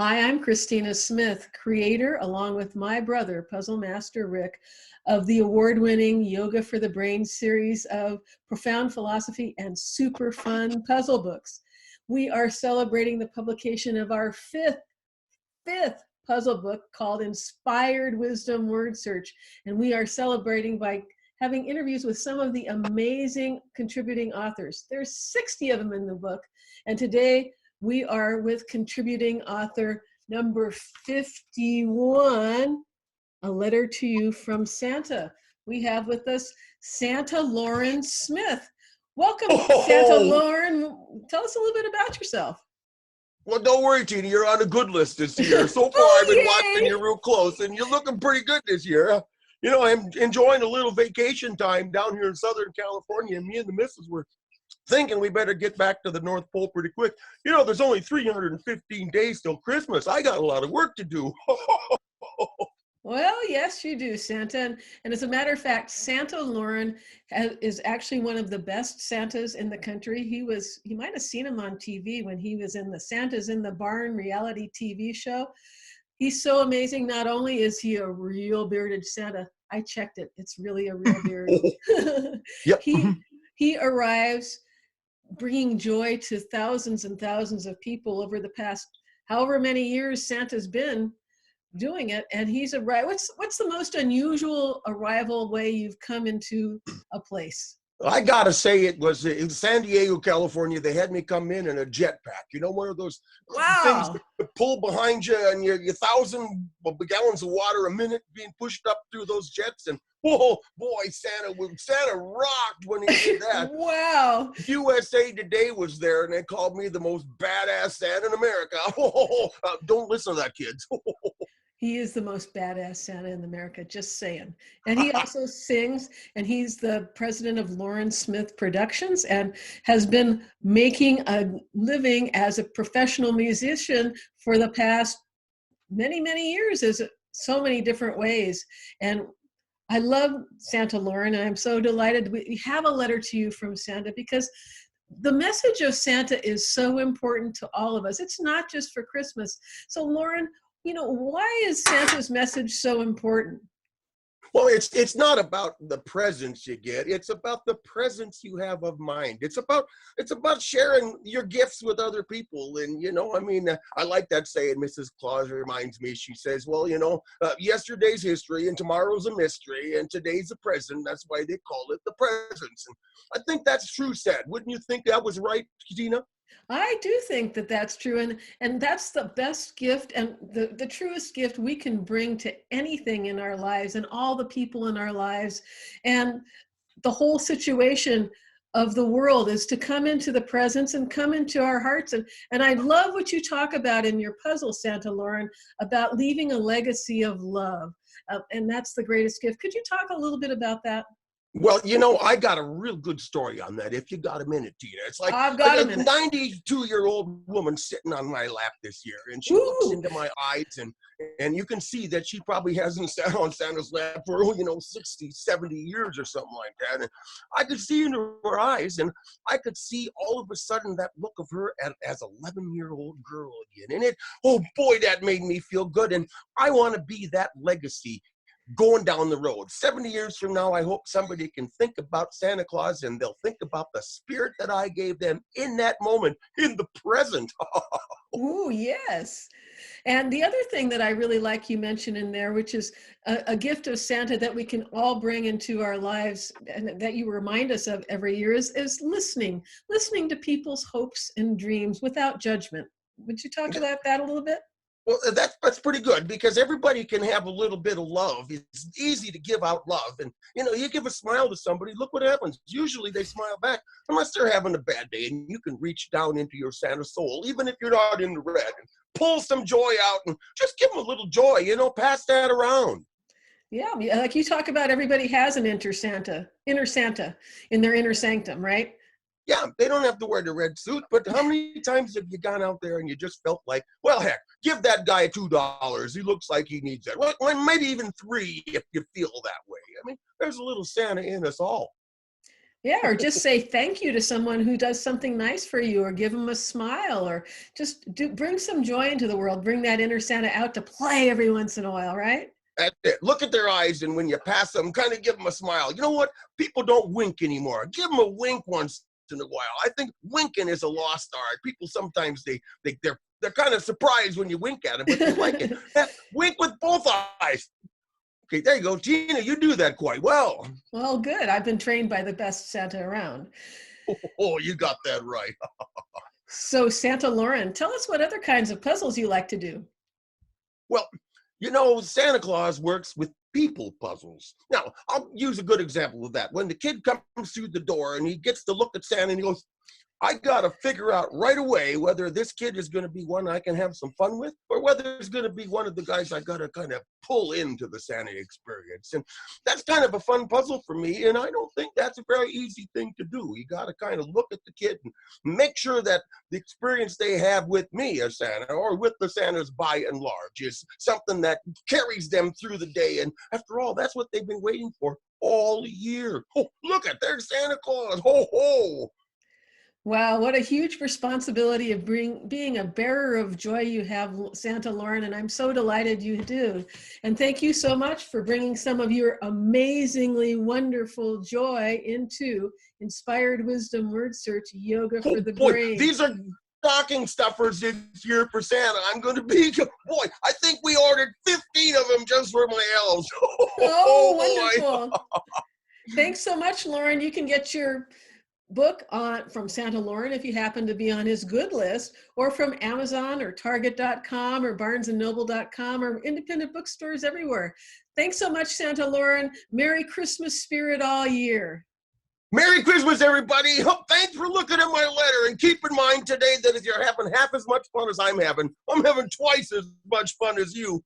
Hi, I'm Cristina Smith, creator, along with my brother, Puzzle Master Rick, of the award-winning Yoga for the Brain series of profound philosophy and super fun puzzle books. We are celebrating the publication of our fifth puzzle book called Inspired Wisdom Word Search. And we are celebrating by having interviews with some of the amazing contributing authors. There's 60 of them in the book. And today we are with contributing author number 51, A Letter to You from Santa. We have with us Santa Loren Smith. Welcome, Santa Loren. Tell us a little bit about yourself. Well, don't worry, Tina. You're on a good list this year. So far, I've been watching you real close, and you're looking pretty good this year. You know, I'm enjoying a little vacation time down here in Southern California, and me and the missus were thinking we better get back to the North Pole pretty quick. You know, there's only 315 days till Christmas. I got a lot of work to do. Well, yes, you do, Santa. And as a matter of fact, Santa Loren is actually one of the best Santas in the country. You might have seen him on TV when he was in the Santa's in the Barn reality TV show. He's so amazing. Not only is he a real bearded Santa, I checked it. It's really a real beard. Yep. He arrives bringing joy to thousands and thousands of people over the past however many years Santa's been doing it, and he's arrived. What's the most unusual arrival way you've come into a place? I gotta say, it was in San Diego, California. They had me come in a jetpack. You know, one of those things that pull behind you, and your 1,000 gallons of water a minute being pushed up through those jets. And whoa, boy, Santa rocked when he did that. Wow! USA Today was there, and they called me the most badass Santa in America. Don't listen to that, kids. He is the most badass Santa in America, just saying. And he also sings, and he's the president of Loren Smith Productions and has been making a living as a professional musician for the past many, many years, in so many different ways. And I love Santa Loren, and I'm so delighted we have a letter to you from Santa, because the message of Santa is so important to all of us. It's not just for Christmas. So Loren, you know, why is Santa's message so important? Well, it's not about the presents you get. It's about the presence you have of mind. It's about sharing your gifts with other people. And, you know, I mean, I like that saying. Mrs. Claus reminds me, she says, well, you know, yesterday's history and tomorrow's a mystery and today's a present. That's why they call it the presents. And I think that's true, Sad. Wouldn't you think that was right, Tina? I do think that that's true, and that's the best gift and the truest gift we can bring to anything in our lives and all the people in our lives. And the whole situation of the world is to come into the presence and come into our hearts. And I love what you talk about in your puzzle, Santa Loren, about leaving a legacy of love. And that's the greatest gift. Could you talk a little bit about that? Well, you know, I got a real good story on that, if you got a minute, Tina. It's like I've got a 92-year-old woman sitting on my lap this year, and she looks into my eyes, and you can see that she probably hasn't sat on Santa's lap for, 60, 70 years or something like that. And I could see into her eyes, and I could see all of a sudden that look of her as 11-year-old girl again. And oh boy, that made me feel good. And I want to be that legacy going down the road. 70 years from now, I hope somebody can think about Santa Claus and they'll think about the spirit that I gave them in that moment, in the present. Ooh, yes. And the other thing that I really like you mentioned in there, which is a gift of Santa that we can all bring into our lives and that you remind us of every year, is listening to people's hopes and dreams without judgment. Would you talk about that a little bit? Well, that's pretty good, because everybody can have a little bit of love. It's easy to give out love. And, you know, you give a smile to somebody, look what happens. Usually they smile back, unless they're having a bad day. And you can reach down into your Santa soul, even if you're not in the red, and pull some joy out and just give them a little joy, you know, pass that around. Yeah, like you talk about, everybody has an inner Santa in their inner sanctum, right? Yeah, they don't have to wear the red suit, but how many times have you gone out there and you just felt like, well, heck, give that guy $2. He looks like he needs that. Well, maybe even $3 if you feel that way. I mean, there's a little Santa in us all. Yeah, or just say thank you to someone who does something nice for you, or give them a smile, or just bring some joy into the world. Bring that inner Santa out to play every once in a while, right? That's it. Look at their eyes, and when you pass them, kind of give them a smile. You know what? People don't wink anymore. Give them a wink once in a while. I think winking is a lost art. People sometimes they're kind of surprised when you wink at them, but they like it. Wink with both eyes. Okay, there you go. Tina, you do that quite well. Well, good. I've been trained by the best Santa around. Oh, you got that right. So, Santa Loren, tell us what other kinds of puzzles you like to do. Well, Santa Claus works with people puzzles. Now, I'll use a good example of that. When the kid comes through the door and he gets to look at Santa and he goes, I got to figure out right away whether this kid is going to be one I can have some fun with, or whether it's going to be one of the guys I got to kind of pull into the Santa experience. And that's kind of a fun puzzle for me. And I don't think that's a very easy thing to do. You got to kind of look at the kid and make sure that the experience they have with me as Santa, or with the Santas by and large, is something that carries them through the day. And after all, that's what they've been waiting for all year. Oh, look at, there's Santa Claus. Ho, ho. Wow, what a huge responsibility of being a bearer of joy you have, Santa Loren, and I'm so delighted you do. And thank you so much for bringing some of your amazingly wonderful joy into Inspired Wisdom Word Search Yoga for the Boy, Brain. these are stocking stuffers this year for Santa. I'm going to be, boy, I think we ordered 15 of them just for my elves. Oh, wonderful. Thanks so much, Loren. You can get your book from Santa Loren if you happen to be on his good list, or from Amazon or Target.com or BarnesandNoble.com or independent bookstores everywhere. Thanks so much, Santa Loren. Merry Christmas spirit all year. Merry Christmas, everybody. Thanks for looking at my letter. And keep in mind today that if you're having half as much fun as I'm having twice as much fun as you.